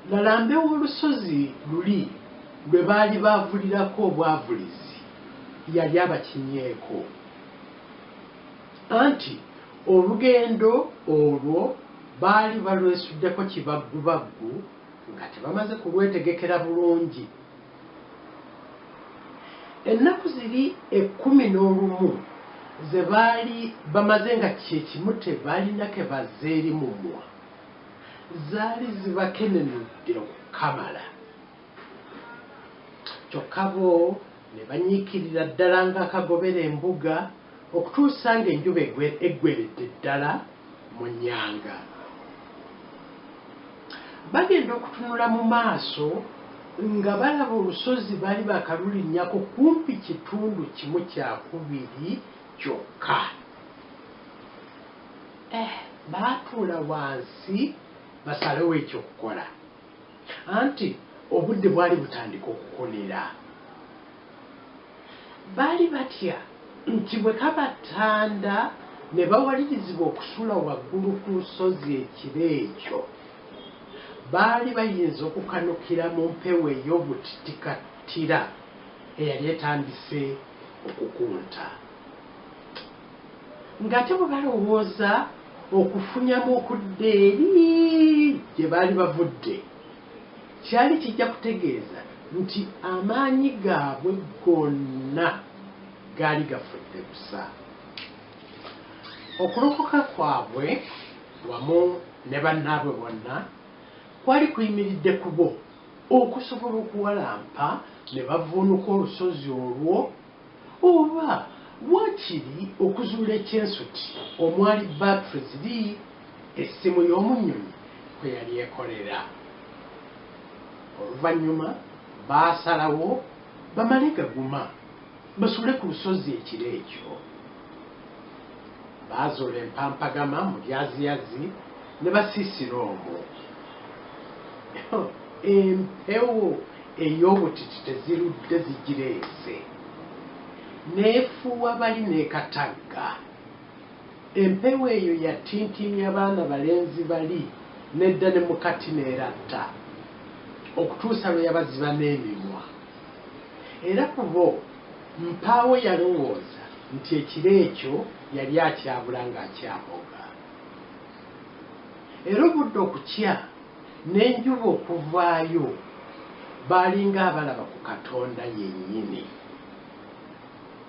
Nalambe w'olusozi luli lwe baali baavulirako obwavulizi yali abakinyeeko anti olugendo olwo baali balwesuddeko kibaggubaggu nga tebamaze kulwetegekera bulungi. Ennaku ziri 11 ze baali bamaze nga kyekimu tebalina ke bazze eri mumwa zaali zibakenenudde okukamala. Kyokka bo ne banyiikirira ddala ng'akagobera embuga okutuusa ng'enjuba eggweredde ddala mu nnyanga. Bagenda okutunula mu maaso nga balaba olusozi baali bakalulinnyako kumpi kitundu kimu kyakubiri kyokka. Baatuula wansi basalewo ekyokukola anti obudde bwali butandika okukonera. Baali batya nti bwe kabatanda ne bawalirizibwa okusula waggulu ku lusozi ekiro ekyo baali bayinza okukanukira mu mpewo ey'obutitikattira eyali etandise okukunta. Ng'ate bwe balowooza okufunyamu okudda eri gye baali bavudde kyali kijja kutegeeza nti amaanyi gaabwe gonna gaali gafudde busa. Okulokoka kwabwe wamu ne bannaabwe bonna kwali kuyimiridde ku bo okusobola okuwalampa ne bavuunuka olusozi olwo oba wakiri okuzuula ekyensuti omwali battery ziri essimu y'omunnyonyi kwe yali ekolera. Oluvannyuma baasalawo bamale gaguma basule ku lusozi ekiro ekyo. Baazuula empampagama mu byaziyazi ne basiisira omwo. Empewo ey'obutiti tezirudde zigireese n'efuuwa bali n'ekatagga. Empewo eyo yatintimya abaana balenzi bali nedda ne mukati n'eratta okutuusa lwe yabaziba n'emimwa. Era ku bo mpaawo yalowooza nti ekiro ekyo yali akyabula ng'akyaboga. Era obudde okukya n'enjuba okuvaayo baalinga abalaba ku Katonda yennyini.